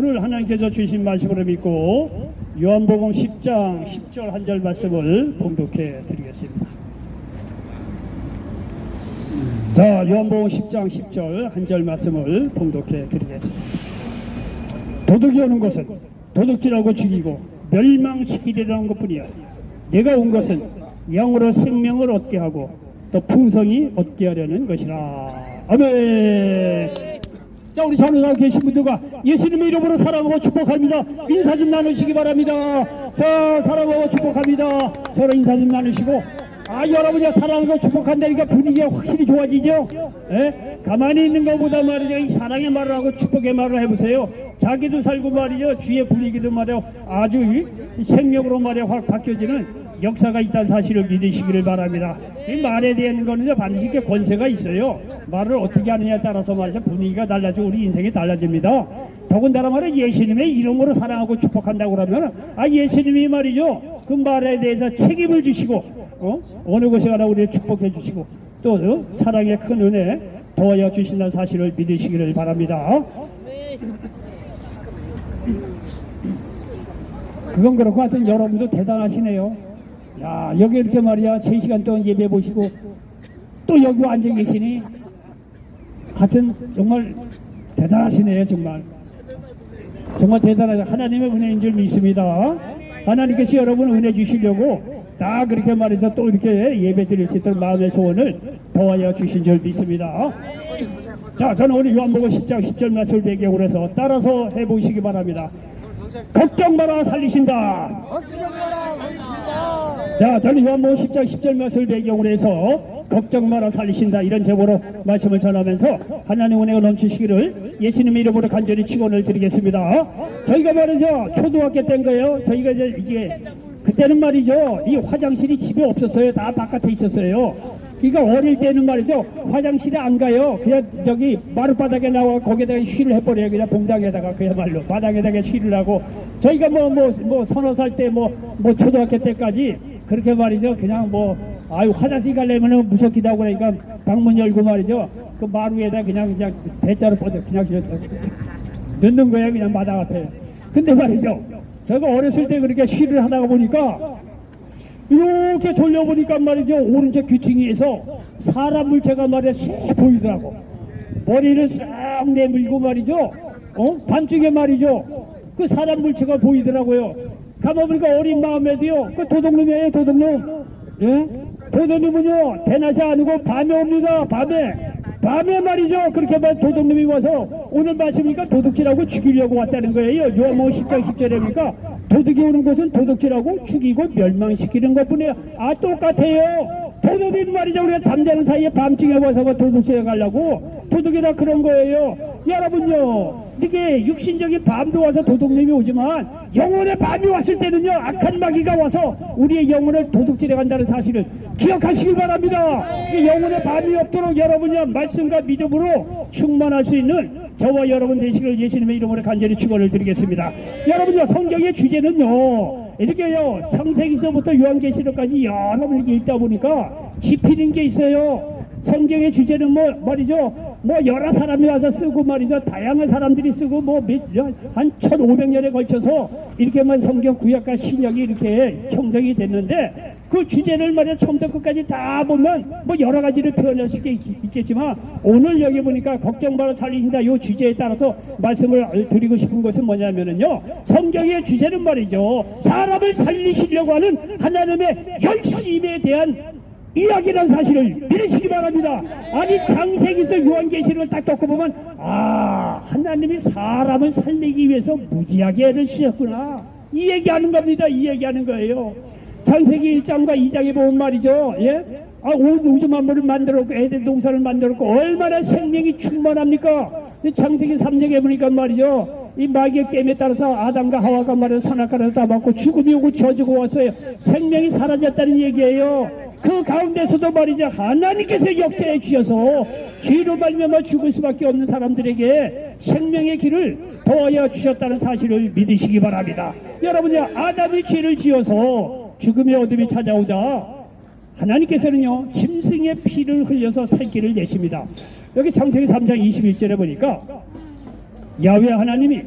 오늘 하나님께서 주신 말씀으로 믿고 요한복음 10장 10절 한 절 말씀을 봉독해 드리겠습니다. 자, 요한복음 10장 10절 한 절 말씀을 봉독해 드리겠습니다. 도둑이 오는 것은 도둑질하고 죽이고 멸망시키려는 것뿐이야. 내가 온 것은 영으로 생명을 얻게 하고 또 풍성히 얻게 하려는 것이라. 아멘. 자, 우리 자녀가 계신 분들과 예수님의 이름으로 사랑하고 축복합니다. 인사 좀 나누시기 바랍니다. 자, 사랑하고 축복합니다. 서로 인사 좀 나누시고, 여러분이 사랑하고 축복한다니까 분위기가 확실히 좋아지죠? 예? 가만히 있는 것보다 말이죠, 이 사랑의 말을 하고 축복의 말을 해보세요. 자기도 살고 말이죠, 주의 분위기도 말이요, 아주 생명으로 말이요, 확 바뀌어지는 역사가 있다는 사실을 믿으시기를 바랍니다. 이 말에 대한 거는요, 반드시 이렇게 권세가 있어요. 말을 어떻게 하느냐에 따라서 말이죠, 분위기가 달라지고 우리 인생이 달라집니다. 더군다나 말은 예수님의 이름으로 사랑하고 축복한다고 그러면, 예수님이 말이죠, 그 말에 대해서 책임을 주시고, 어느 곳에 가나 우리를 축복해 주시고, 또 사랑의 큰 은혜 더하여 주신다는 사실을 믿으시기를 바랍니다. 그건 그렇고 하여튼 여러분도 대단하시네요. 야, 여기 이렇게 말이야 3시간 동안 예배 보시고 또 여기 앉아 계시니 하여튼 정말 대단하시네요. 정말 대단하죠. 하나님의 은혜인 줄 믿습니다. 하나님께서 여러분 은혜 주시려고 다 그렇게 말해서 또 이렇게 예배 드릴 수 있도록 마음의 소원을 더하여 주신 줄 믿습니다. 자, 저는 오늘 요한복음 10장 10절 말씀을 배경으로 해서 따라서 해보시기 바랍니다. 걱정 마라 살리신다. 자, 저는 요한복음 10장 10절 말씀을 배경으로 해서 걱정 마라 살리신다 이런 제목으로 말씀을 전하면서 하나님 은혜가 넘치시기를 예수님의 이름으로 간절히 축원을 드리겠습니다. 저희가 말이죠, 초등학교 때인 거예요. 저희가 이제 그때는 말이죠, 이 화장실이 집에 없었어요. 다 바깥에 있었어요. 그러니까 어릴 때는 말이죠, 화장실에 안 가요. 그냥 저기 마룻바닥에 나와 거기에다가 쉬를 해버려요. 그냥 봉당에다가 그야말로 바닥에다가 쉬를 하고, 저희가 뭐 서너 살 때 뭐 초등학교 때까지 그렇게 말이죠, 그냥 화장실 가려면은 무섭기도 하고 그러니까 방문 열고 말이죠, 그 마루에다 그냥 대자로 뻗어 그냥 넣는 거예요. 그냥 마당 앞에. 근데 말이죠, 제가 어렸을 때 그렇게 쉬를 하다가 보니까 이렇게 돌려보니까 말이죠, 오른쪽 귀퉁이에서 사람 물체가 말이야 씩 보이더라고. 머리를 싹 내밀고 말이죠, 밤중에 말이죠, 그 사람 물체가 보이더라고요. 가만보니까 어린 마음에도요, 그 도둑놈이에요. 도둑놈. 예? 도둑놈은요 대낮이 아니고 밤에 옵니다. 밤에 말이죠, 그렇게 도둑놈이 와서 오늘 말씀이니까 도둑질하고 죽이려고 왔다는 거예요. 요한복음 10장 10절이니까 도둑이 오는 것은 도둑질하고 죽이고 멸망시키는 것뿐이에요. 똑같아요. 도둑이 말이죠, 우리가 잠자는 사이에 밤중에 와서 도둑질해 가려고 도둑이라 그런 거예요. 여러분요, 이게 육신적인 밤도 와서 도둑놈이 오지만 영혼의 밤이 왔을 때는요, 악한 마귀가 와서 우리의 영혼을 도둑질해 간다는 사실을 기억하시기 바랍니다. 영혼의 밤이 없도록 여러분이 말씀과 믿음으로 충만할 수 있는 저와 여러분 되시기를 예수님의 이름으로 간절히 축원을 드리겠습니다. 여러분요, 성경의 주제는요, 이렇게요, 창세기서부터 요한계시록까지 여러 번 읽다 보니까 짚히는 게 있어요. 성경의 주제는 말이죠, 여러 사람이 와서 쓰고 말이죠, 다양한 사람들이 쓰고 한 1500년에 걸쳐서 이렇게만 성경 구약과 신약이 이렇게 형성이 됐는데, 그 주제를 말이야 처음부터 끝까지 다 보면 여러 가지를 표현할 수 있겠지만, 오늘 여기 보니까 걱정 마라 살리신다 이 주제에 따라서 말씀을 드리고 싶은 것은 뭐냐면은요, 성경의 주제는 말이죠, 사람을 살리시려고 하는 하나님의 열심에 대한 이야기라는 사실을 믿으시기 바랍니다. 창세기부터 요한계시록을 딱 듣고 보면 하나님이 사람을 살리기 위해서 무지하게 애를 쓰셨구나, 이 얘기하는 겁니다. 이 얘기하는 거예요. 창세기 1장과 2장에 보면 말이죠, 온 우주 만물을 만들었고 에덴 동산을 만들었고 얼마나 생명이 충만합니까? 창세기 3장에 보니까 말이죠, 이 마귀의 게임에 따라서 아담과 하와가 말이죠, 선악과를 따먹고 죽음이 오고 저주가 왔어요. 생명이 사라졌다는 얘기예요. 그 가운데서도 말이죠, 하나님께서 역사해 주셔서 죄로 말미암아 죽을 수밖에 없는 사람들에게 생명의 길을 더하여 주셨다는 사실을 믿으시기 바랍니다. 여러분이 아담이 죄를 지어서 죽음의 어둠이 찾아오자 하나님께서는요, 짐승의 피를 흘려서 살길을 내십니다. 여기 창세기 3장 21절에 보니까 야훼 하나님이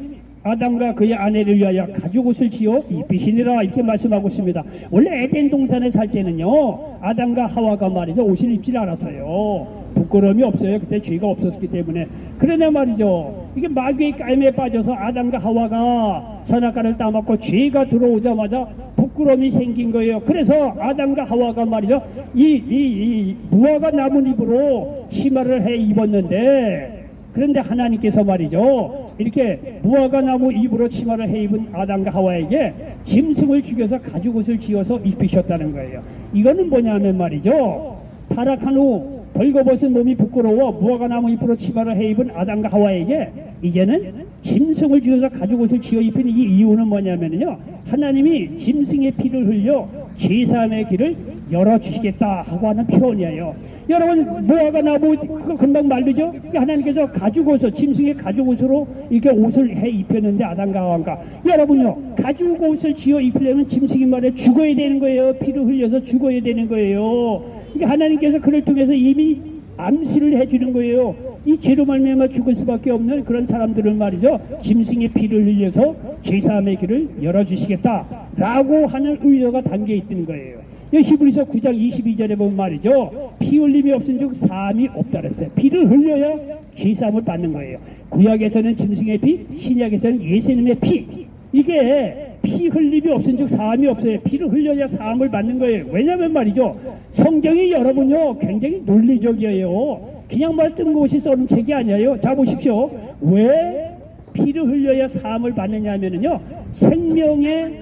아담과 그의 아내를 위하여 가죽 옷을 지어 입히시니라 이렇게 말씀하고 있습니다. 원래 에덴 동산에 살 때는요 아담과 하와가 말이죠 옷을 입질 않았어요. 부끄러움이 없어요. 그때 죄가 없었기 때문에. 그러나 말이죠 이게 마귀의 까임에 빠져서 아담과 하와가 선악과를 따먹고 죄가 들어오자마자 부끄러움이 생긴 거예요. 그래서 아담과 하와가 말이죠 이 무화과 나무 잎으로 치마를 해 입었는데, 그런데 하나님께서 말이죠 이렇게 무화과 나무 잎으로 치마를 해 입은 아담과 하와에게 짐승을 죽여서 가죽 옷을 지어서 입히셨다는 거예요. 이거는 뭐냐면 말이죠 타락한 후 벌거벗은 몸이 부끄러워 무화과 나무 잎으로 치마를 해 입은 아담과 하와에게 이제는 짐승을 지어서 가죽 옷을 지어 입힌 이 이유는 뭐냐면요 하나님이 짐승의 피를 흘려 죄사함의 길을 열어주시겠다 하고 하는 표현이에요. 여러분 무화과 나무 그거 금방 말르죠? 하나님께서 가죽 옷을 짐승의 가죽 옷으로 이렇게 옷을 해 입혔는데 아담과 하와가 여러분요 가죽 옷을 지어 입히려면 짐승이 말에 죽어야 되는 거예요. 피를 흘려서 죽어야 되는 거예요. 그러니까 하나님께서 그를 통해서 이미 암시를 해주는 거예요. 이 죄로 말미암아 죽을 수밖에 없는 그런 사람들을 말이죠 짐승의 피를 흘려서 죄사함의 길을 열어주시겠다라고 하는 의도가 담겨 있던 거예요. 히브리서 9장 22절에 보면 말이죠 피 흘림이 없은즉 사함이 없다 그랬어요. 피를 흘려야 죄사함을 받는 거예요. 구약에서는 짐승의 피, 신약에서는 예수님의 피. 이게 피 흘림이 없은즉 사함이 없어요. 피를 흘려야 사함을 받는 거예요. 왜냐면 말이죠 성경이 여러분요 굉장히 논리적이에요. 그냥 말 뜬금없이 써는 책이 아니에요. 자 보십시오. 왜 피를 흘려야 사함을 받느냐 하면은요 생명의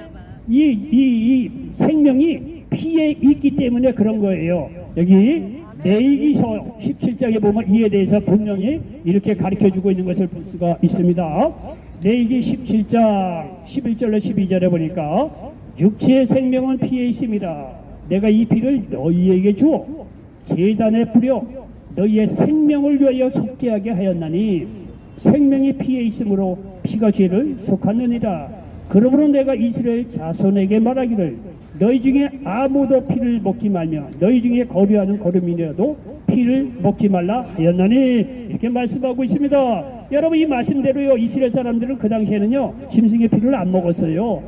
이 생명이 피에 있기 때문에 그런 거예요. 여기 레위기서 17장에 보면 이에 대해서 분명히 이렇게 가르쳐주고 있는 것을 볼 수가 있습니다. 레위기 17장 11절로 12절에 보니까 육체의 생명은 피에 있습니다. 내가 이 피를 너희에게 주어 제단에 뿌려 너희의 생명을 위하여 속죄하게 하였나니 생명이 피에 있으므로 피가 죄를 속하느니라. 그러므로 내가 이스라엘 자손에게 말하기를 너희 중에 아무도 피를 먹지 말며 너희 중에 거류하는 거름이라도 피를 먹지 말라 하였나니 이렇게 말씀하고 있습니다. 여러분 이 말씀대로요 이스라엘 사람들은 그 당시에는요 짐승의 피를 안 먹었어요.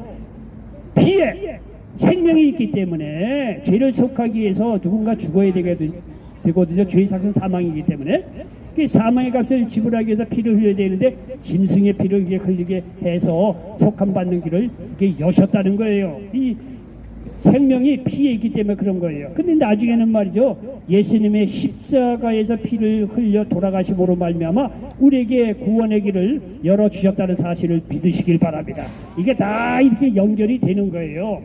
피에 생명이 있기 때문에 죄를 속하기 위해서 누군가 죽어야 되거든요. 죄의 삭은 사망이기 때문에 그 사망의 값을 지불하기 위해서 피를 흘려야 되는데 짐승의 피를 이렇게 흘리게 해서 속함 받는 길을 이렇게 여셨다는 거예요. 이 생명이 피에 있기 때문에 그런 거예요. 근데 나중에는 말이죠 예수님의 십자가에서 피를 흘려 돌아가심으로 말미암아 우리에게 구원의 길을 열어주셨다는 사실을 믿으시길 바랍니다. 이게 다 이렇게 연결이 되는 거예요.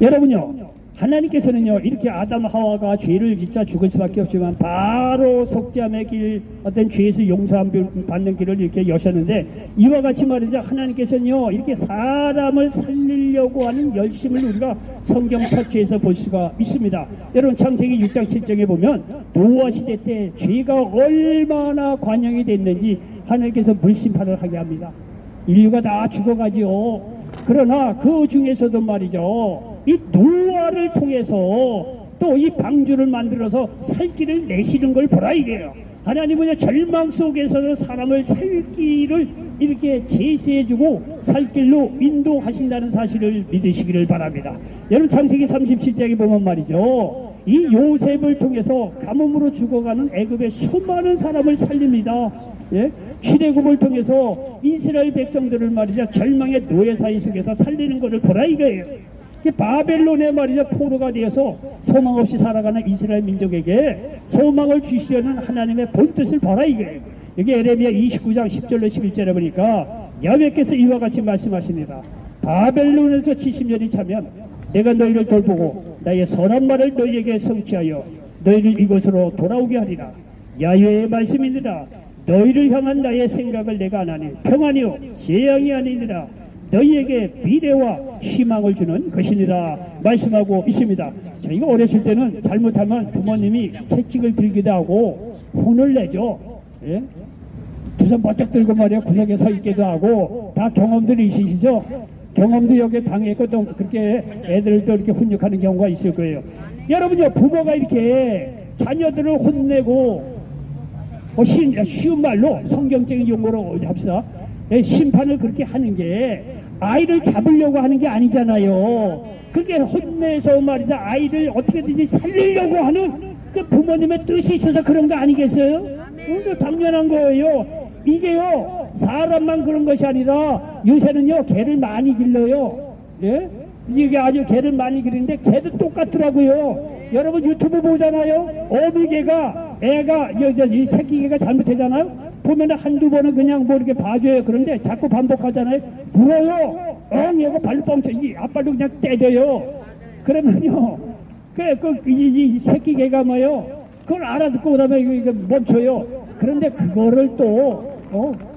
여러분요 하나님께서는요 이렇게 아담 하와가 죄를 짓자 죽을 수밖에 없지만 바로 속죄함의 길 어떤 죄에서 용서함 받는 길을 이렇게 여셨는데 이와 같이 말이죠 하나님께서는요 이렇게 사람을 살리려고 하는 열심을 우리가 성경 첫째에서 볼 수가 있습니다. 여러분 창세기 6장 7장에 보면 노아 시대 때 죄가 얼마나 관영이 됐는지 하나님께서 물심판을 하게 합니다. 인류가 다 죽어가지요. 그러나 그 중에서도 말이죠 이 노아를 통해서 또 이 방주를 만들어서 살 길을 내시는 걸 보라 이게요. 하나님은 절망 속에서도 사람을 살 길을 이렇게 제시해주고 살 길로 인도하신다는 사실을 믿으시기를 바랍니다. 여러분 창세기 37장에 보면 말이죠 이 요셉을 통해서 가뭄으로 죽어가는 애굽의 수많은 사람을 살립니다. 예? 출애굽을 통해서 이스라엘 백성들을 말이죠 절망의 노예 사이 속에서 살리는 것을 보라 이거예요. 바벨론의 말이죠 포로가 되어서 소망 없이 살아가는 이스라엘 민족에게 소망을 주시려는 하나님의 본뜻을 보라 이거예요. 여기 에레미야 29장 10절로 11절에 보니까 여호와께서 이와 같이 말씀하십니다. 바벨론에서 70년이 차면 내가 너희를 돌보고 나의 선한 말을 너희에게 성취하여 너희를 이곳으로 돌아오게 하리라. 야훼의 말씀이니라. 너희를 향한 나의 생각을 내가 안 하니 평안이요 재앙이 아니니라. 너희에게 미래와 희망을 주는 것이니라 말씀하고 있습니다. 저희가 어렸을 때는 잘못하면 부모님이 채찍을 들기도 하고 혼을 내죠. 예? 두 손 바짝 들고 말이야 구석에 서 있기도 하고 다 경험들이 있으시죠? 경험도 여기에 당했고 또 그렇게 애들도 이렇게 훈육하는 경우가 있을 거예요. 여러분요 부모가 이렇게 자녀들을 혼내고 쉬운 말로 성경적인 용어로 합시다. 심판을 그렇게 하는 게 아이를 잡으려고 하는 게 아니잖아요. 그게 혼내서 말이죠. 아이를 어떻게든지 살리려고 하는 그 부모님의 뜻이 있어서 그런 거 아니겠어요? 당연한 거예요. 이게요, 사람만 그런 것이 아니라 요새는요, 개를 많이 길러요. 예? 이게 아주 개를 많이 기르는데 개도 똑같더라고요. 여러분 유튜브 보잖아요. 어미개가 애가 이 새끼개가 잘못하잖아요. 보면은 한두 번은 그냥 뭐 이렇게 봐줘요. 그런데 자꾸 반복하잖아요. 물어요. 얘가 발로 뻥쳐. 이 앞발로 그냥 때려요. 그러면요, 이 새끼개가 뭐요? 그걸 알아듣고 그다음에 이거 멈춰요. 그런데 그거를 또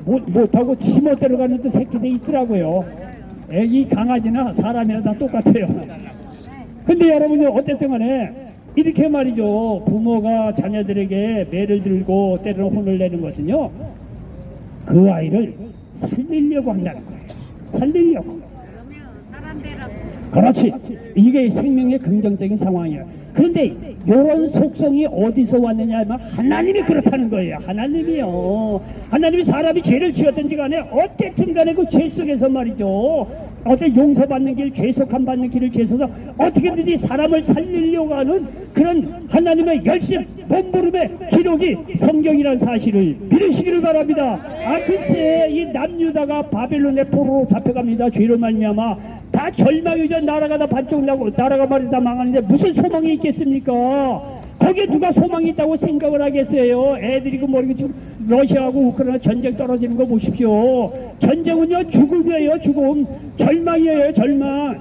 못하고 지멋대로 가는 또 새끼들이 있더라고요. 이 강아지나 사람이나 다 똑같아요. 근데 여러분이 어쨌든 간에 이렇게 말이죠. 부모가 자녀들에게 매를 들고 때로는 혼을 내는 것은요, 그 아이를 살리려고 한다는 거예요. 살리려고. 그러면 사람대라고. 그렇지. 이게 생명의 긍정적인 상황이에요. 그런데 이런 속성이 어디서 왔느냐 하면 하나님이 그렇다는 거예요. 하나님이요. 하나님이 사람이 죄를 지었든지 간에 어쨌든 간에 그 죄 속에서 말이죠. 어떤 용서받는 길, 죄속함 받는 길을 죄서서 어떻게든지 사람을 살리려고 하는 그런 하나님의 열심, 몸부림의 기록이 성경이라는 사실을 믿으시기를 바랍니다. 글쎄 이 남유다가 바벨론의 포로로 잡혀갑니다. 죄로 말미암아 다 절망이죠. 나라가 다 반쪽 나고 나라가 말이 다 망하는데 무슨 소망이 있겠습니까? 거기에 누가 소망이 있다고 생각을 하겠어요? 애들이 그 뭐고 지금 러시아하고 우크라이나 전쟁 떨어지는 거 보십시오. 전쟁은요 죽음이에요. 죽음. 절망이에요. 절망.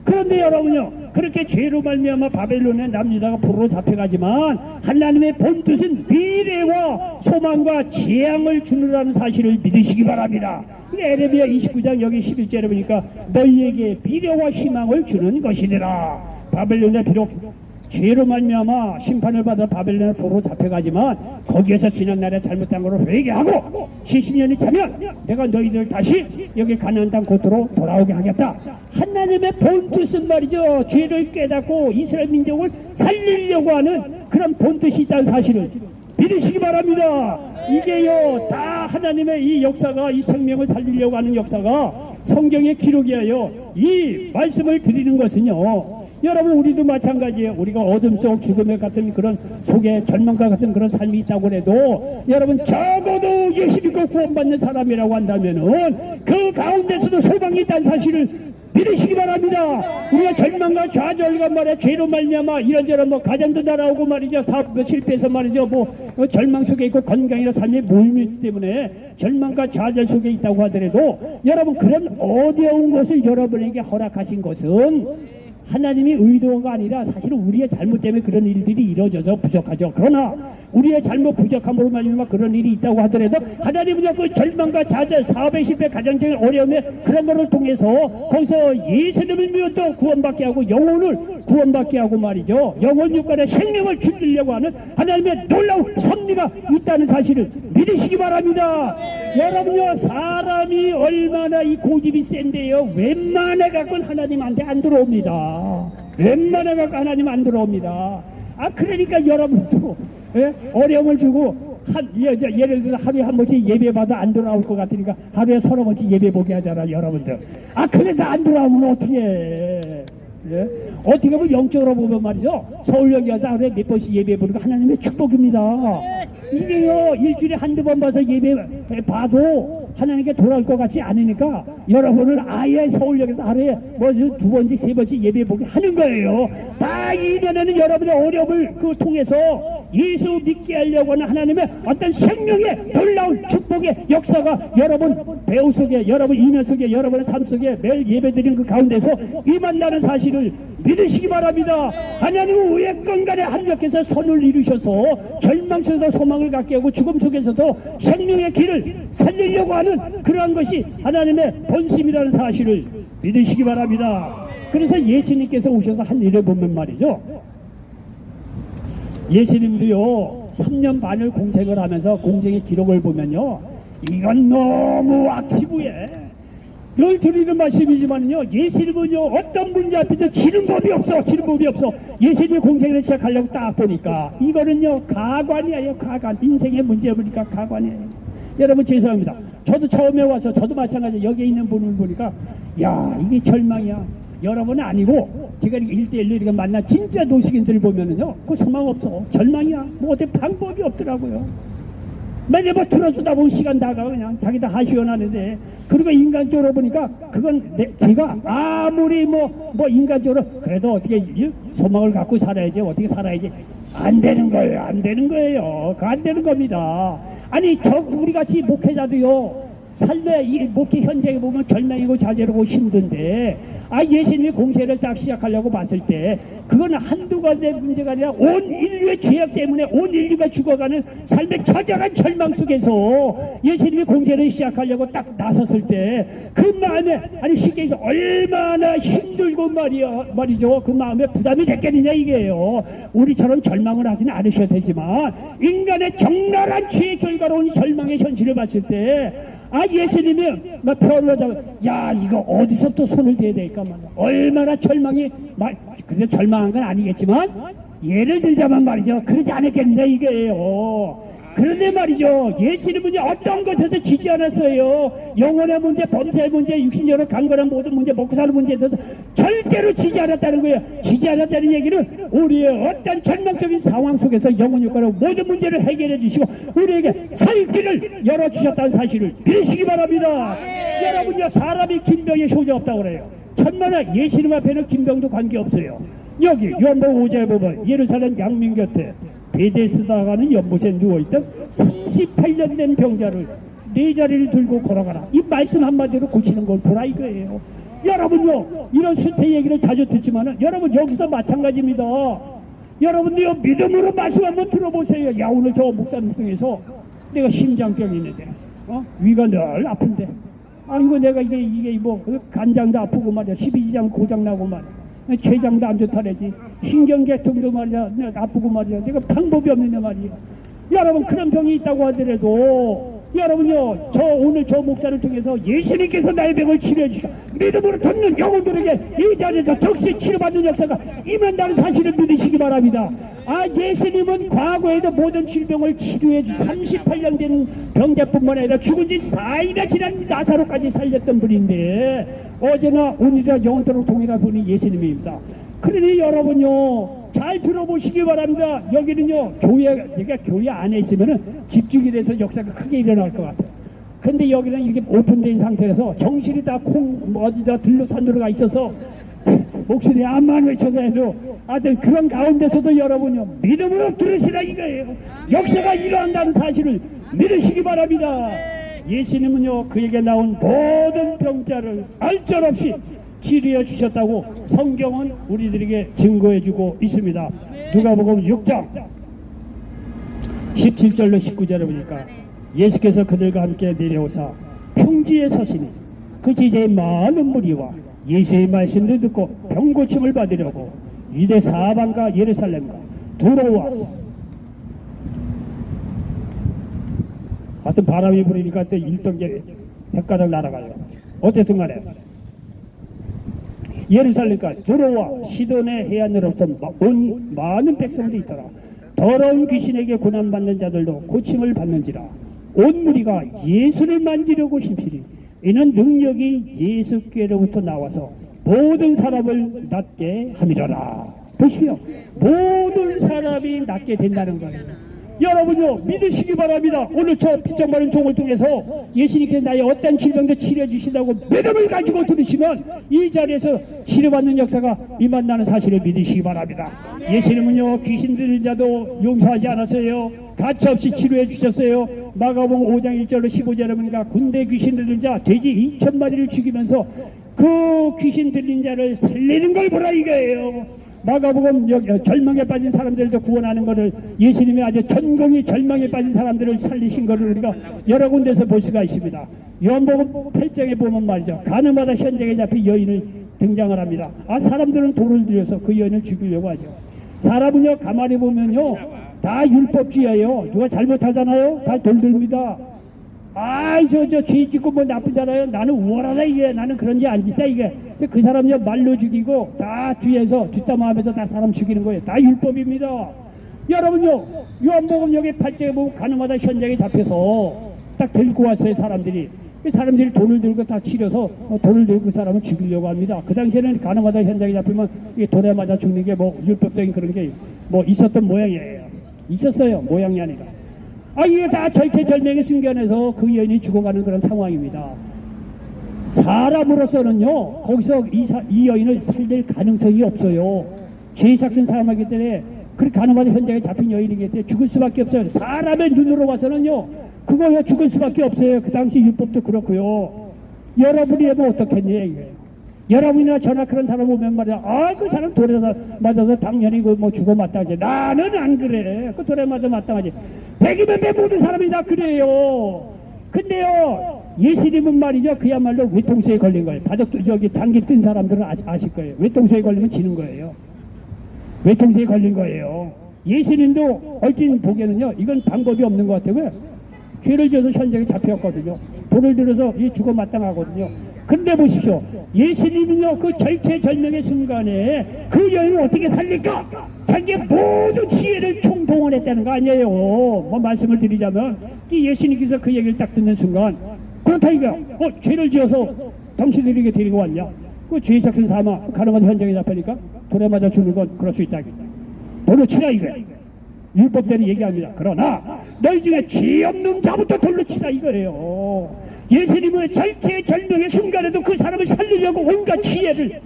그런데 여러분요, 그렇게 죄로 말미암아 바벨론에 남유다가 포로로 잡혀가지만 하나님의 본뜻은 미래와 소망과 재앙을 주느라는 사실을 믿으시기 바랍니다. 에레미야 29장 여기 11절에 보니까 너희에게 미래와 희망을 주는 것이니라. 바벨론에 비록 죄로 말미암아 심판을 받아 바벨론에 포로로 잡혀가지만 거기에서 지난날에 잘못한 거로 회개하고 70년이 차면 내가 너희들 다시 여기 가나안 땅 고토로 돌아오게 하겠다. 하나님의 본뜻은 말이죠. 죄를 깨닫고 이스라엘 민족을 살리려고 하는 그런 본뜻이 있다는 사실을 믿으시기 바랍니다. 이게요 다 하나님의 이 역사가, 이 생명을 살리려고 하는 역사가 성경의 기록이에요. 이 말씀을 드리는 것은요, 여러분 우리도 마찬가지예요. 우리가 어둠 속 죽음에 같은 그런 속에 절망과 같은 그런 삶이 있다고 해도 여러분 적어도 예수 믿고 구원받는 사람이라고 한다면은 그 가운데서도 소망이 있다는 사실을 믿으시기 바랍니다. 우리가 절망과 좌절과 말이야 죄로 말미암아 이런저런 뭐 가정도 날아오고 말이죠. 사업도 실패해서 말이죠. 뭐 절망 속에 있고 건강이나 삶의 모임 때문에 절망과 좌절 속에 있다고 하더라도 여러분 그런 어려운 것을 여러분에게 허락하신 것은 하나님이 의도한 거 아니라 사실은 우리의 잘못 때문에 그런 일들이 이루어져서 부족하죠. 그러나 우리의 잘못 부족함으로 말미암아 그런 일이 있다고 하더라도 하나님은 그 절망과 좌절, 사업의 실패, 가정적인 어려움에 그런 것을 통해서 거기서 예수님을 믿어 구원받게 하고 영혼을 구원받게 하고 말이죠. 영혼 육간의 생명을 주려고 하는 하나님의 놀라운 섭리가 있다는 사실을 믿으시기 바랍니다. 여러분요, 사람이 얼마나 이 고집이 센데요, 웬만해 갖고는 하나님한테 안 들어옵니다. 웬만해 갖고 하나님 안 들어옵니다. 그러니까 여러분도 어려움을 주고 예를 들어 하루에 한 번씩 예배 받아 안 돌아올 것 같으니까 하루에 서너 번씩 예배 보게 하잖아 여러분들. 그래도 안 돌아오면 어떻게 해? 어떻게 보면 영적으로 보면 말이죠, 서울역에 와서 하루에 몇 번씩 예배 보니까 하나님의 축복입니다. 이게요 일주일에 한두 번 봐서 예배 봐도 하나님께 돌아올 것 같지 않으니까 여러분을 아예 서울역에서 하루에 뭐 두 번씩 세 번씩 예배 보게 하는 거예요. 다 이면에는 여러분의 어려움을 통해서 예수 믿게 하려고 하는 하나님의 어떤 생명의 놀라운 축복의 역사가 여러분 배우 속에, 여러분 이면 속에, 여러분의 삶 속에 매일 예배드리는 그 가운데서 임한다는 사실을 믿으시기 바랍니다. 하나님은 왜 건간에 합력해서 선을 이루셔서 절망 속에서 소망을 갖게 하고 죽음 속에서도 생명의 길을 살리려고 하는 그러한 것이 하나님의 본심이라는 사실을 믿으시기 바랍니다. 그래서 예수님께서 오셔서 한 일을 보면 말이죠, 예수님도요 3년 반을 공생을 하면서 공생의 기록을 보면요, 이건 너무 악티브해. 늘 드리는 말씀이지만요, 예수님은요 어떤 문제 앞에도 지는 법이 없어. 지는 법이 없어. 예수님이 공생을 시작하려고 딱 보니까 이거는요 가관이에요. 가관. 인생의 문제 보니까 가관이에요. 여러분 죄송합니다. 저도 처음에 와서 저도 마찬가지 여기 있는 분을 보니까 야 이게 절망이야. 여러분은 아니고 제가 이렇게 1대1로 이렇게 만나 진짜 노숙인들 보면은요 그 소망 없어. 절망이야. 뭐 어떻게 방법이 없더라고요. 맨날 뭐 들어주다 보면 시간 다가 그냥 자기 다 하시원하는데, 그리고 인간적으로 보니까 그건 제가 아무리 뭐 인간적으로 그래도 어떻게 소망을 갖고 살아야지, 어떻게 살아야지, 안 되는 거예요. 안 되는 거예요. 그 안 되는 겁니다. 아니 우리 같이 목회자도요 살래 이 목회 현장에 보면 절망이고 좌절하고 힘든데, 예수님이 공세를 딱 시작하려고 봤을 때 그건 한두 가지 문제가 아니라 온 인류의 죄악 때문에 온 인류가 죽어가는 삶의 처절한 절망 속에서 예수님이 공세를 시작하려고 딱 나섰을 때 그 마음에 쉽게 해서 얼마나 힘들고 말이죠. 그 마음에 부담이 됐겠느냐 이게요. 우리처럼 절망을 하지는 않으셔야 되지만 인간의 적나라한 죄의 결과로 온 절망의 현실을 봤을 때 예수님이 막 표현을 하자고, 야 이거 어디서 또 손을 대야 될까 말이야. 얼마나 절망이 그래 절망한 건 아니겠지만 예를 들자면 말이죠, 그러지 않았겠느냐 이게요. 그런데 말이죠, 예수님은요 어떤 것에서 지지 않았어요. 영혼의 문제, 범죄의 문제, 육신적으로 강건한 모든 문제, 먹고 사는 문제에 대해서 절대로 지지 않았다는 거예요. 지지 않았다는 얘기는 우리의 어떤 절망적인 상황 속에서 영혼 효과로 모든 문제를 해결해 주시고 우리에게 살 길을 열어주셨다는 사실을 믿으시기 바랍니다. 여러분요, 사람이 김병에 효자 없다고 그래요. 천만에 예수님 앞에는 김병도 관계없어요. 여기 요한복음 5장에 보면 예루살렘 양민 곁에 베데스다가는 연못에 누워있던 38년 된 병자를 네 자리를 들고 걸어가라. 이 말씀 한마디로 고치는 걸 보라 이거예요. 여러분요, 이런 수태 얘기를 자주 듣지만은 여러분 여기서 마찬가지입니다. 여러분들요 믿음으로 말씀 한번 들어보세요. 야 오늘 저 목사님 통해서 내가 심장병이 있는데 위가 늘 아픈데 이거 내가 이게 뭐 간장도 아프고 말이야, 12지장 고장 나고 말이야, 췌장도 안 좋다래지, 신경계통도 말이야 아프고 말이야, 내가 방법이 없는데 말이야. 여러분 그런 병이 있다고 하더라도 여러분요, 오늘 저 목사를 통해서 예수님께서 나의 병을 치료해 주시고 믿음으로 듣는 영혼들에게 이 자리에서 적시 치료받는 역사가 임한다는 사실을 믿으시기 바랍니다. 예수님은 과거에도 모든 질병을 치료해 주시 38년 된 병자뿐만 아니라 죽은 지 4일이나 지난 나사로까지 살렸던 분인데 어제나 오늘이나 영원토록 동일한 분이 예수님입니다. 그러니 여러분요 잘 들어보시기 바랍니다. 여기는요 교회 안에 있으면은 집중이 돼서 역사가 크게 일어날 것 같아요. 근데 여기는 이렇게 오픈된 상태라서 정신이 다 어디다 들로 산으로 가 있어서 목소리 암만 외쳐서 해도 그런 가운데서도 여러분요 믿음으로 들으시라 이거예요. 역사가 일어난다는 사실을 믿으시기 바랍니다. 예수님은요 그에게 나온 모든 병자를 알절없이 치료해 주셨다고 성경은 우리들에게 증거해 주고 있습니다. 누가복음 6장 17절로 19절에 보니까 예수께서 그들과 함께 내려오사 평지에 서시니 그 제자의 많은 무리와 예수의 말씀을 듣고 병고침을 받으려고 유대 사방과 예루살렘과 두로와 하여튼 바람이 부리니까 또 일동계 백가닥 날아가요. 어쨌든 간에 예루살렘까지 두로와 시돈의 해안으로부터 온 많은 백성도 있더라. 더러운 귀신에게 고난받는 자들도 고침을 받는지라. 온 무리가 예수를 만지려고 힘쓰니 이는 능력이 예수께로부터 나와서 모든 사람을 낫게 함이라라. 보시오, 모든 사람이 낫게 된다는 거예요. 여러분요 믿으시기 바랍니다. 오늘 저 피정 바른 종을 통해서 예수님께서 나의 어떤 질병도 치료해 주신다고 믿음을 가지고 들으시면 이 자리에서 치료받는 역사가 임한다는 사실을 믿으시기 바랍니다. 예수님은요 귀신 들린 자도 용서하지 않았어요. 가차없이 치료해 주셨어요. 마가복음 5장 1절로 15절에 보니까 군대 귀신 들린 자 돼지 2,000마리를 죽이면서 그 귀신 들린 자를 살리는 걸 보라 이거예요. 마가복음 절망에 빠진 사람들도 구원하는 것을 예수님이 아주 전공이 절망에 빠진 사람들을 살리신 것을 우리가 여러 군데서 볼 수가 있습니다. 요한복음 8장에 보면 말이죠, 가늠하다 현장에 잡힌 여인을 등장을 합니다. 사람들은 돌을 들여서 그 여인을 죽이려고 하죠. 사람은요 가만히 보면요 다 율법주의예요. 누가 잘못하잖아요 다 돌 듭니다. 아이 저 죄 짓고 뭐 나쁘잖아요. 나는 우월하다 이게. 나는 그런 짓 안 짓다 이게. 그 사람요 말로 죽이고 다 뒤에서 뒷담화하면서 다 사람 죽이는 거예요. 다 율법입니다. 여러분요 요한복음역에 8장에 보면 가늠하다 현장에 잡혀서 딱 들고 왔어요. 사람들이. 그 사람들이 돈을 들고 다 치려서 돈을 들고 그 사람을 죽이려고 합니다. 그 당시에는 가늠하다 현장에 잡히면 이게 돌에 맞아 죽는 게 뭐 율법적인 그런 게 뭐 있었던 모양이에요. 있었어요. 모양이 아니라. 아 이게 다 절체절명의 순간에서 그 여인이 죽어가는 그런 상황입니다. 사람으로서는요 거기서 이 여인을 살릴 가능성이 없어요. 죄의 삭슨 사람이기 때문에 그 가늠하다 현장에 잡힌 여인이기 때문에 죽을 수밖에 없어요. 사람의 눈으로 봐서는요 그거요 죽을 수밖에 없어요. 그 당시 율법도 그렇고요. 여러분이라면 어떻겠니 이게. 여러분이나 저나 그런 사람 오면 말이야 아 그 사람 돌에 맞아서 당연히 그 뭐 죽어 마땅하지. 나는 안 그래. 그 돌에 맞아 마땅하지. 백이면 백 모든 사람이 다 그래요. 근데요 예수님은 말이죠 그야말로 외통수에 걸린 거예요. 바둑 저기 장기 뜬 사람들은 아실 거예요. 외통수에 걸리면 지는 거예요. 외통수에 걸린 거예요. 예수님도 얼진 보기에는요 이건 방법이 없는 것 같아요. 죄를 지어서 현장에 잡혔거든요. 돌을 들어서 죽어 마땅하거든요. 근데 보십시오. 예수님은요 그 절체절명의 순간에 그 여인을 어떻게 살릴까? 자기의 모든 지혜를 총동원했다는 거 아니에요. 뭐 말씀을 드리자면 이 예수님께서 그 얘기를 딱 듣는 순간 그렇다 이거야. 죄를 지어서 당신들에게 데리고 왔냐? 그 죄의 삭슨 삼아 가늠하다 현장에 잡히니까 돌에 맞아 죽는 건 그럴 수 있다. 돌로 치라 이거야. 율법대로 얘기합니다. 그러나 너희 중에 죄 없는 자부터 돌로 치라 이거예요. 예수님은 절체절명의 순간에도 그 사람을 살리려고 온갖 지혜를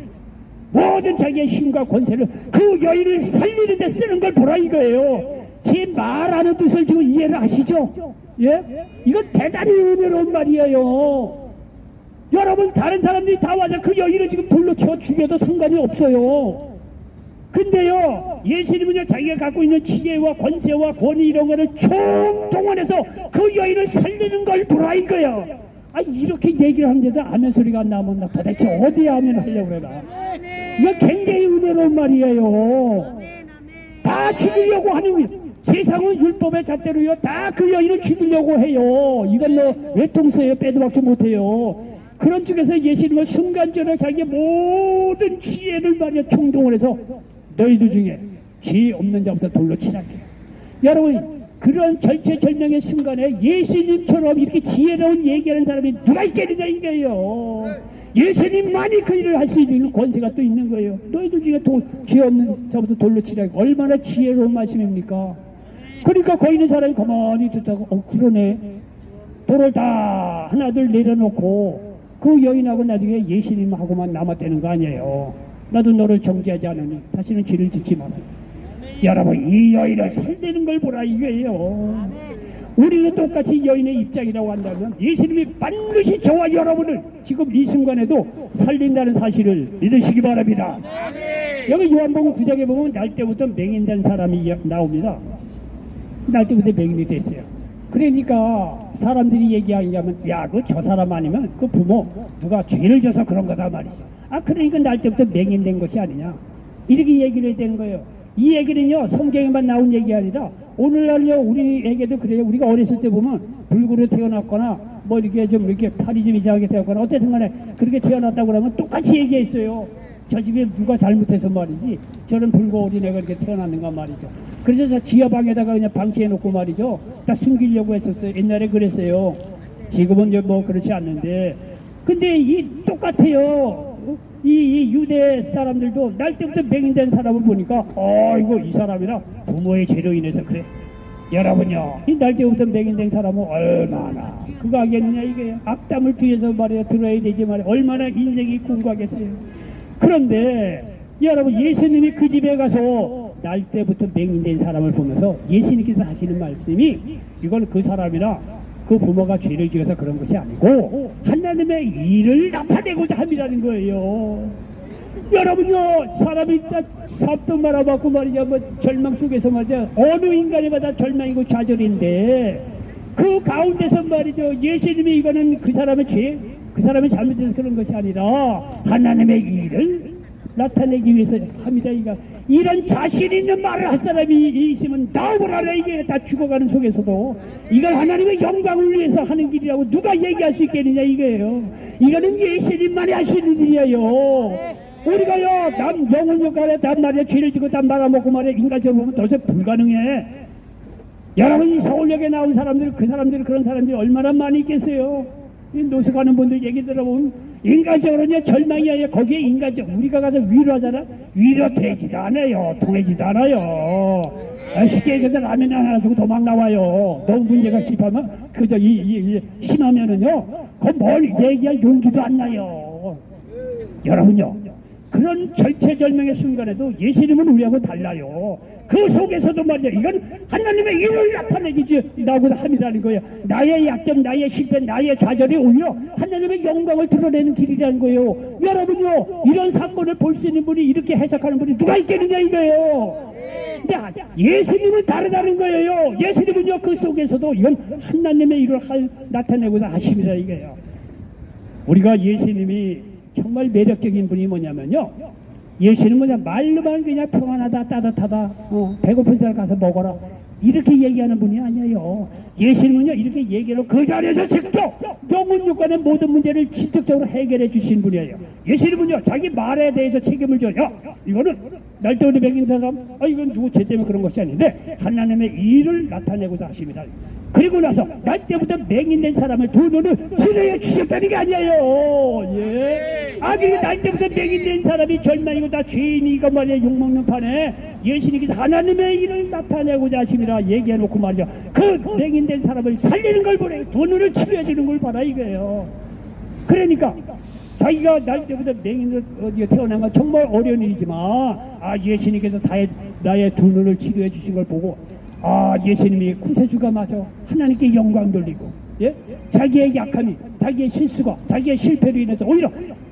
모든 자기의 힘과 권세를 그 여인을 살리는 데 쓰는 걸 보라 이거예요. 제 말하는 뜻을 지금 이해를 하시죠? 예? 이건 대단히 은혜로운 말이에요. 여러분 다른 사람들이 다 와서 그 여인을 지금 돌로 쳐 죽여도 상관이 없어요. 근데요 예수님은요 자기가 갖고 있는 지혜와 권세와 권위 이런 거를 총동원해서 그 여인을 살리는 걸 보라 이거야. 아 이렇게 얘기를 하는데도 아멘 소리가 안 나오면 나 도대체 어디에 아멘 하려고 그래나. 이거 굉장히 은혜로운 말이에요. 다 죽이려고 하는 거예요. 세상은 율법의 잣대로요 다 그 여인을 죽이려고 해요. 이건 뭐 외통수예요. 빼도 박지 못해요. 그런 쪽에서 예수님은 순간적으로 자기의 모든 지혜를 말이야 총동원해서 너희들 중에 죄 없는 자부터 돌로 치라게. 여러분 그런 절체절명의 순간에 예수님처럼 이렇게 지혜로운 얘기하는 사람이 누가 있겠느냐 이거예요. 예수님만이 그 일을 할 수 있는 권세가 또 있는 거예요. 너희들 중에 죄 없는 자부터 돌로 치라게. 얼마나 지혜로운 말씀입니까? 그러니까 거기 있는 사람이 가만히 듣다가 그러네. 돌을 다 하나둘 내려놓고 그 여인하고 나중에 예수님하고만 남았다는 거 아니에요. 나도 너를 정죄하지 않으니 다시는 죄를 짓지 마라. 여러분 이 여인을 살리는 걸 보라 이거예요. 우리도 똑같이 여인의 입장이라고 한다면 예수님이 반드시 저와 여러분을 지금 이 순간에도 살린다는 사실을 믿으시기 바랍니다. 여기 요한복음 9장에 보면 날 때부터 맹인된 사람이 나옵니다. 날 때부터 맹인이 됐어요. 그러니까 사람들이 얘기하냐면 야 그 저 사람 아니면 그 부모 누가 죄를 져서 그런 거다 말이죠. 아 그러니까 날 때부터 맹인된 것이 아니냐 이렇게 얘기를 해야 되는 거예요. 이 얘기는요 성경에만 나온 얘기 아니라 오늘날요 우리에게도 그래요. 우리가 어렸을 때 보면 불구로 태어났거나 뭐 이렇게 좀 이렇게 팔이 좀 이상하게 태어났거나 어쨌든 간에 그렇게 태어났다고 그러면 똑같이 얘기했어요. 저 집에 누가 잘못해서 말이지 저런 불구 어린애가 이렇게 태어났는가 말이죠. 그래서 저 지하방에다가 그냥 방치해 놓고 말이죠 다 숨기려고 했었어요. 옛날에 그랬어요. 지금은 이제 뭐 그렇지 않는데 근데 이 똑같아요. 이 유대 사람들도 날 때부터 맹인된 사람을 보니까 이거 이 사람이라 부모의 죄로 인해서 그래. 여러분요 이 날 때부터 맹인된 사람은 얼마나 그거 하겠느냐 이게 악담을 뒤에서 말이야 들어야 되지 말이야 얼마나 인생이 궁구하겠어요. 그런데 여러분 예수님이 그 집에 가서 날 때부터 맹인된 사람을 보면서 예수님께서 하시는 말씀이 이건 그 사람이나 그 부모가 죄를 지어서 그런 것이 아니고 하나님의 일을 나타내고자 함이라는 거예요. 여러분요 사람이 삽도 말아봤고 말이야 뭐 절망 속에서 말이야 어느 인간이마다 절망이고 좌절인데 그 가운데서 말이죠 예수님이 이거는 그 사람의 죄 그 사람이 잘못해서 그런 것이 아니라 하나님의 일을 나타내기 위해서 합니다. 이런 자신 있는 말을 할 사람이 있으면 나오라라. 이게 다 죽어가는 속에서도 이걸 하나님의 영광을 위해서 하는 길이라고 누가 얘기할 수 있겠느냐 이거예요. 이거는 예수님만이 하시는 일이에요. 우리가요 남 영혼력 안에 남 말이야 죄를 지고 남 말아먹고 말이야 인간적으로 보면 도저히 불가능해. 여러분이 서울역에 나온 사람들 그런 사람들이 얼마나 많이 있겠어요. 노숙하는 분들 얘기 들어보면 인간적으로 이제 절망이 아니라 거기에 인간적 우리가 가서 위로하잖아. 위로되지도 않아요. 통하지도 않아요. 쉽게 얘기해서 라면 하나 주고 도망 나와요. 너무 문제가 깊으면 그저 심하면은요 뭘 얘기할 용기도 안 나요. 여러분요 그런 절체절명의 순간에도 예수님은 우리하고 달라요. 그 속에서도 말이야 이건 하나님의 일을 나타내기 나오고 합니다는 거예요. 나의 약점, 나의 실패, 나의 좌절이 오히려 하나님의 영광을 드러내는 길이라는 거예요. 여러분요 이런 사건을 볼 수 있는 분이 이렇게 해석하는 분이 누가 있겠느냐 이거예요. 근데 예수님은 다르다는 거예요. 예수님은요 그 속에서도 이건 하나님의 일을 나타내고자 하십니다 이거예요. 우리가 예수님이 정말 매력적인 분이 뭐냐면요 예수는 말로만 그냥 평안하다 따뜻하다 배고픈 사람 가서 먹어라 이렇게 얘기하는 분이 아니에요. 예수님은요 이렇게 얘기로 그 자리에서 직접 영혼 육간의 모든 문제를 직접적으로 해결해 주신 분이에요. 예수님은요 자기 말에 대해서 책임을 져요. 이거는 날 때문에 먹인 사람 이건 누구 죄 때문에 그런 것이 아닌데 하나님의 일을 나타내고자 하십니다. 그리고 나서 날 때부터 맹인된 사람을 두 눈을 치료해 주셨다는 게 아니에요. 예. 그리고 날 때부터 맹인된 사람이 절망이고 다 죄인이고 말이야 욕먹는 판에 예수님께서 하나님의 일을 나타내고자 하십니다. 얘기해놓고 말이죠. 그 맹인된 사람을 살리는 걸 보래. 두 눈을 치료해 주는 걸 봐라 이거예요. 그러니까 자기가 날 때부터 맹인으로 태어난 건 정말 어려운 일이지만 예수님께서 나의 두 눈을 치료해 주신 걸 보고 예수님이 구세주가 맞아 하나님께 영광 돌리고 자기의 약함이 자기의 실수가 자기의 실패로 인해서 오히려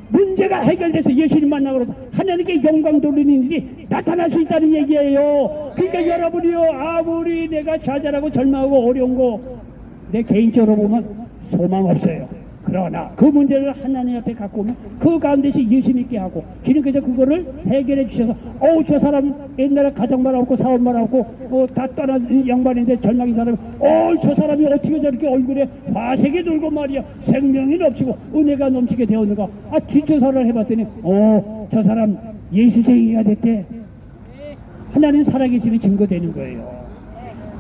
문제가 해결돼서 예수님 만나고 하나님께 영광 돌리는 일이 나타날 수 있다는 얘기예요. 그러니까 여러분이요 아무리 내가 좌절하고 절망하고 어려운 거 내 개인적으로 보면 소망 없어요. 그러나 그 문제를 하나님 앞에 갖고 오면 그 가운데서 예수 믿게 하고 주님께서 그거를 해결해 주셔서 저 사람 옛날에 가정 말하고 사업 말하고 다 떠난 양반인데 절망인 사람이 저 사람이 어떻게 저렇게 얼굴에 화색이 돌고 말이야 생명이 넘치고 은혜가 넘치게 되었는가. 뒷조사를 해봤더니 저 사람 예수쟁이가 됐대. 하나님 살아계심이 증거되는 거예요.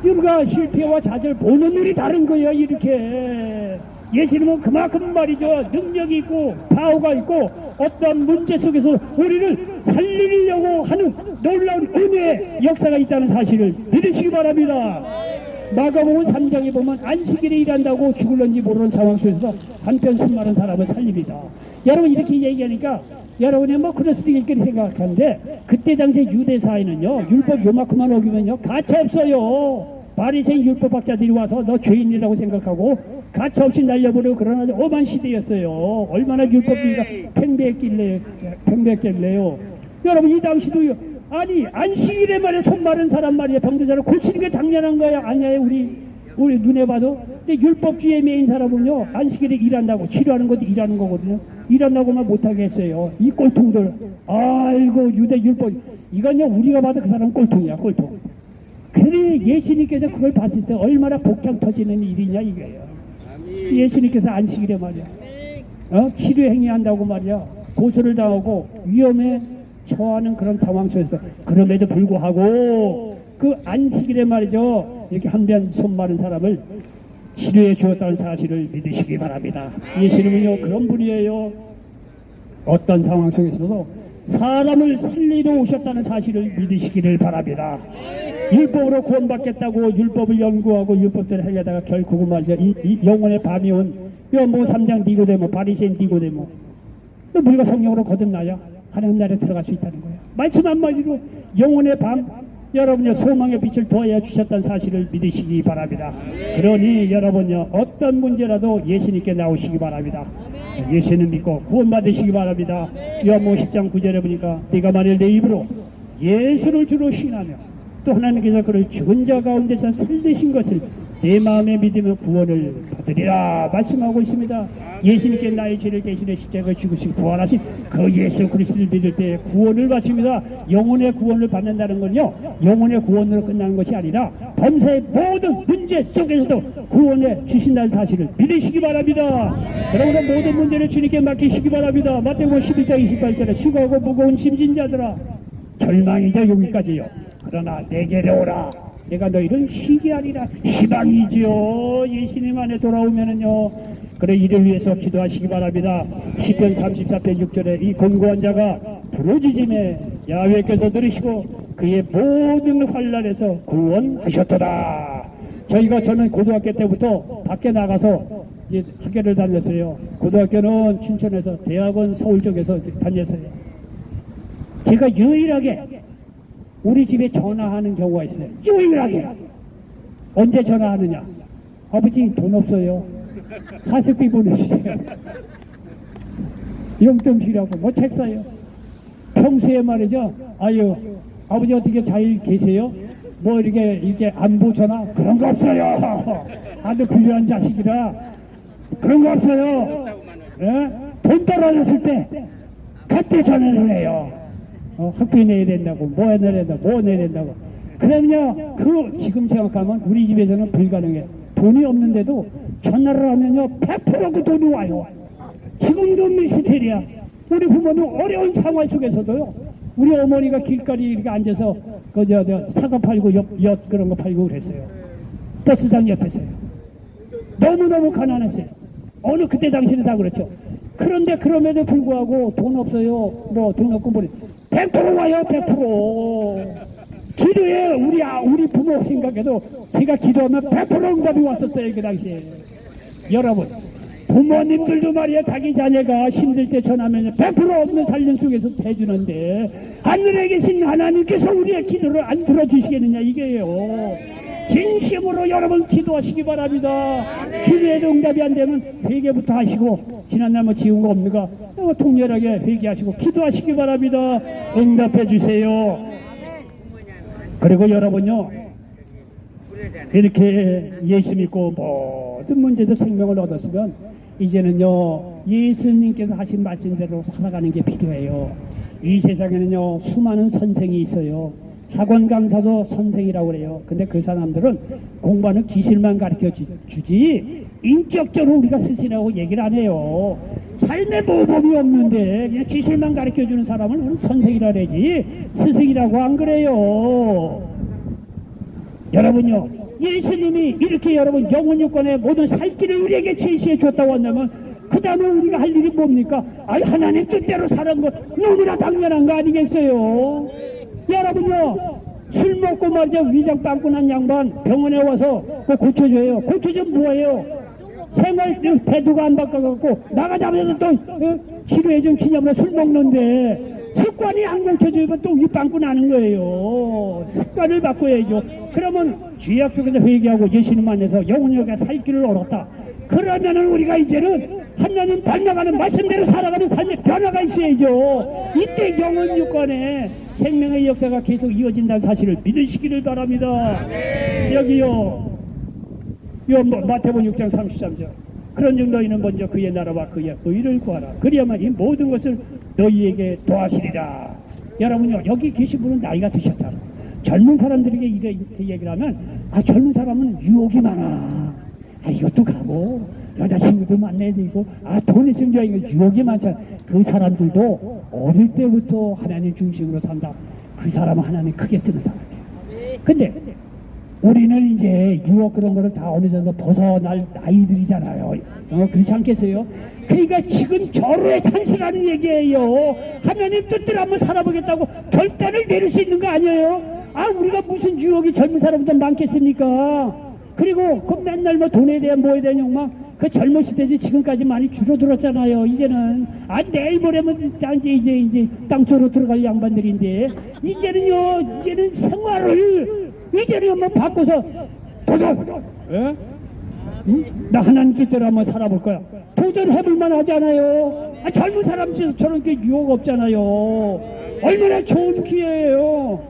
우리가 실패와 좌절 보는 눈이 다른 거예요. 이렇게 예수님은 그만큼 말이죠 능력이 있고 파워가 있고 어떤 문제 속에서 우리를 살리려고 하는 놀라운 은혜의 역사가 있다는 사실을 믿으시기 바랍니다. 마가복음 3장에 보면 안식일에 일한다고 죽을런지 모르는 상황 속에서 한편 수많은 사람을 살립니다. 여러분 이렇게 얘기하니까 여러분이 그럴 수도 있겠게 생각하는데 그때 당시 유대 사회는요 율법 요만큼만 어기면요 가차 없어요. 바리새인 율법학자들이 와서 너 죄인이라고 생각하고 가차 없이 날려버리고 그러나 오만 시대였어요. 얼마나 율법주의가 팽배했길래요. 여러분 이 당시도요 안식일에 말이야 손 마른 사람 말이야 병든 고치는 게 당연한 거야 아니에요. 우리 눈에 봐도. 근데 율법주의에 매인 사람은요 안식일에 일한다고 치료하는 것도 일하는 거거든요. 일한다고만 못하게 했어요. 이 꼴통들 유대 율법 이건요 우리가 봐도 그 사람은 꼴통이야 꼴통. 그래 예수님께서 그걸 봤을 때 얼마나 복장 터지는 일이냐 이거예요. 예수님께서 안식일에 말이야 치료 행위한다고 말이야 고소를 당하고 위험에 처하는 그런 상황 속에서 그럼에도 불구하고 그 안식일에 말이죠 이렇게 한편 손 마른 사람을 치료해 주었다는 사실을 믿으시기 바랍니다. 예수님은요 그런 분이에요. 어떤 상황 속에서도 사람을 살리러 오셨다는 사실을 믿으시기를 바랍니다. 율법으로 구원받겠다고 율법을 연구하고 율법대로 하려다가 결국은 말이야 이 영혼의 밤이 온 요한복음 3장 니고데모 바리새인 니고데모 우리가 성령으로 거듭나야 하나님 나라에 들어갈 수 있다는 거예요. 말씀 한마디로 영혼의 밤 여러분의 소망의 빛을 더해 주셨다는 사실을 믿으시기 바랍니다. 그러니 여러분요 어떤 문제라도 예수님께 나오시기 바랍니다. 예수님 믿고 구원받으시기 바랍니다. 요한복음 10장 9절에 보니까 네가 만일 내 입으로 예수를 주로 신하며 또 하나님께서 그를 죽은 자 가운데서 살리신 것을 내 마음에 믿으면 구원을 받으리라 말씀하고 있습니다. 예수님께 나의 죄를 대신해 십자가에 죽으시고 부활하신 그 예수 그리스도를 믿을 때 구원을 받습니다. 영혼의 구원을 받는다는 건요, 영혼의 구원으로 끝나는 것이 아니라 범사의 모든 문제 속에서도 구원해 주신다는 사실을 믿으시기 바랍니다. 여러분은 모든 문제를 주님께 맡기시기 바랍니다. 마태복음 11장 28절에 수고하고 무거운 짐진 자들아 절망이자 여기까지요. 그러나 내게로 오라. 내가 너희를 쉬게 하리라. 희망이지요. 예수님 안에 돌아오면은요. 그래 이를 위해서 기도하시기 바랍니다. 시편 34편 6절에 이 권고한 자가 부르짖음에 야훼께서 들으시고 그의 모든 환난에서 구원하셨도다. 저는 고등학교 때부터 밖에 나가서 이제 학교를 다녔어요. 고등학교는 춘천에서, 대학은 서울 쪽에서 다녔어요. 제가 유일하게 우리 집에 전화하는 경우가 있어요. 유일하게. 언제 전화하느냐? 아버지 돈 없어요. 가습기 보내주세요. 용돈 필요하고 뭐 책 사요. 평소에 말이죠. 아유 아버지 어떻게 잘 계세요? 뭐 이렇게 안부 전화 그런 거 없어요. 아주 훌륭한 자식이라 그런 거 없어요. 예? 돈 떨어졌을 때 그때 전화를 해요. 학비 내야 된다고, 뭐 내야 된다고, 뭐 내야 된다고. 그러면요, 지금 생각하면 우리 집에서는 불가능해. 돈이 없는데도 전화를 하면요, 100% 그 돈이 와요. 지금도 미스테리야. 우리 부모는 어려운 상황 속에서도요, 우리 어머니가 길거리 이렇게 앉아서, 사과 팔고, 엿 그런 거 팔고 그랬어요. 버스장 옆에서요. 너무너무 가난했어요. 그때 당시는 다 그렇죠. 그런데 그럼에도 불구하고 돈 없어요. 뭐 돈 없고 뭐 100% 와요. 100%. 기도에 우리 부모 생각해도 제가 기도하면 100% 응답이 왔었어요. 그 당시에. 여러분 부모님들도 말이야 자기 자녀가 힘들 때 전하면 100% 없는 살림 속에서 해주는데 하늘에 계신 하나님께서 우리의 기도를 안 들어주시겠느냐 이게요. 진심으로 여러분 기도하시기 바랍니다. 기도에도 응답이 안 되면 회개부터 하시고 지난날 뭐 지운 거 없는가 통렬하게 회개하시고 기도하시기 바랍니다. 응답해 주세요. 그리고 여러분요 이렇게 예수 믿고 모든 문제에서 생명을 얻었으면 이제는요 예수님께서 하신 말씀대로 살아가는 게 필요해요. 이 세상에는요 수많은 선생이 있어요. 학원 강사도 선생이라고 그래요. 근데 그 사람들은 공부하는 기술만 가르쳐 주지 인격적으로 우리가 스승이라고 얘기를 안 해요. 삶의 모범이 없는데 그냥 기술만 가르쳐 주는 사람은 선생이라 그러지 스승이라고 안 그래요. 여러분요 예수님이 이렇게 여러분 영혼육권의 모든 살 길을 우리에게 제시해 줬다고 한다면 그 다음에 우리가 할 일이 뭡니까? 하나님 뜻대로 사는 것 너무나 당연한 거 아니겠어요? 여러분요 술 먹고 말이죠 위장 빵꾸 난 양반 병원에 와서 고쳐줘요. 고쳐주면 뭐예요? 생활 배도가 안 바꿔갖고 나가자마자 또 치료해준 기념으로 술 먹는데 습관이 안 고쳐주면 또 위 빵꾸 나는 거예요. 습관을 바꿔야죠. 그러면 죄악 속에서 회개하고 예수님 안에서 영혼력에 살 길을 얻었다. 그러면은 우리가 이제는 하나님 닮아가는 말씀대로 살아가는 삶의 변화가 있어야죠. 이때 영혼 유권에 생명의 역사가 계속 이어진다는 사실을 믿으시기를 바랍니다. 여기요 마태복음 6장 33절 그런 즉 너희는 먼저 그의 나라와 그의 의를 구하라. 그리야만 이 모든 것을 너희에게 도하시리라. 여러분요 여기 계신 분은 나이가 드셨잖아. 젊은 사람들에게 이렇게 얘기를 하면 젊은 사람은 유혹이 많아. 이것도 가고 여자친구도 만나야 되고 돈 있으면 유혹이 많잖아. 그 사람들도 어릴 때부터 하나님 중심으로 산다. 그 사람은 하나님 크게 쓰는 사람이에요. 근데 우리는 이제 유혹 그런 거를 다 어느 정도 벗어날 나이들이잖아요. 그렇지 않겠어요? 그러니까 지금 절호의 찬스라는 얘기예요. 하나님 뜻대로 한번 살아보겠다고 결단을 내릴 수 있는 거 아니에요? 우리가 무슨 유혹이 젊은 사람보다 많겠습니까? 그리고 그 맨날 뭐 돈에 대한 뭐에 대한 욕망 그 젊었을 때지 지금까지 많이 줄어들었잖아요. 이제는 내일 모레면 이제 땅속으로 들어갈 양반들인데 이제는 생활을 이제는 한번 바꿔서 도전! 예? 나 하나님 뜻대로 한번 살아볼 거야. 도전해볼 만하잖아요. 젊은 사람처럼 유혹 없잖아요. 얼마나 좋은 기회예요.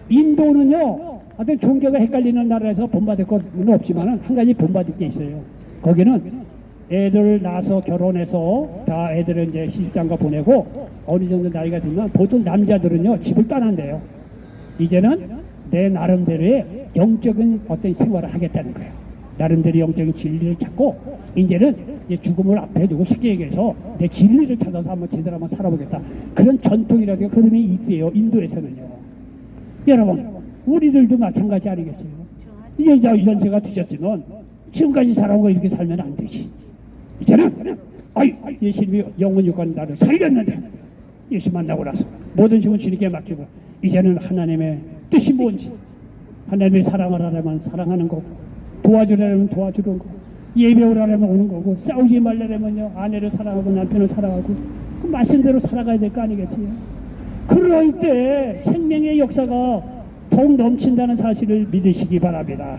인도는요 하여튼 종교가 헷갈리는 나라에서 본받을 건 없지만 한 가지 본받을 게 있어요. 거기는 애들 낳아서 결혼해서 다 애들은 이제 시집장가 보내고 어느 정도 나이가 되면 보통 남자들은요 집을 떠난대요. 이제는 내 나름대로의 영적인 어떤 생활을 하겠다는 거예요. 나름대로 영적인 진리를 찾고 이제는 이제 죽음을 앞에 두고 쉽게 얘기해서 내 진리를 찾아서 한번 제대로 한번 살아보겠다. 그런 전통이라는 흐름이 있대요. 인도에서는요. 여러분 우리들도 마찬가지 아니겠어요? 이제 연세가 드셨으면 지금까지 살아온 거 이렇게 살면 안 되지. 이제는 예수님이 영원 유관 나를 살렸는데 예수 만나고 나서 모든 식은 주님께 맡기고 이제는 하나님의 뜻이 뭔지 하나님의 사랑을 하려면 사랑하는 거고 도와주려면 도와주는 거고 예배하려면 오는 거고 싸우지 말려면요 아내를 사랑하고 남편을 사랑하고 그 말씀대로 살아가야 될 거 아니겠어요? 그럴 때 생명의 역사가 더욱 넘친다는 사실을 믿으시기 바랍니다.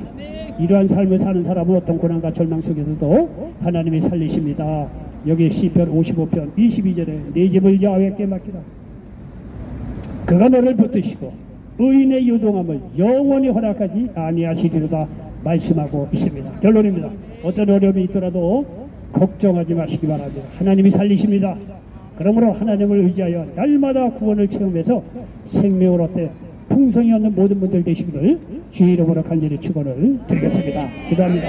이러한 삶을 사는 사람은 어떤 고난과 절망 속에서도 하나님이 살리십니다. 여기 시편 55편 22절에 네 집을 여호와께 맡기라. 그가 너를 붙드시고 의인의 유동함을 영원히 허락하지 아니하시리로다 말씀하고 있습니다. 결론입니다. 어떤 어려움이 있더라도 걱정하지 마시기 바랍니다. 하나님이 살리십니다. 그러므로 하나님을 의지하여 날마다 구원을 체험해서 생명을 얻되 풍성이 얻는 모든 분들 되시기를 주의 이름으로 간절히 축원을 드리겠습니다. 기도합니다.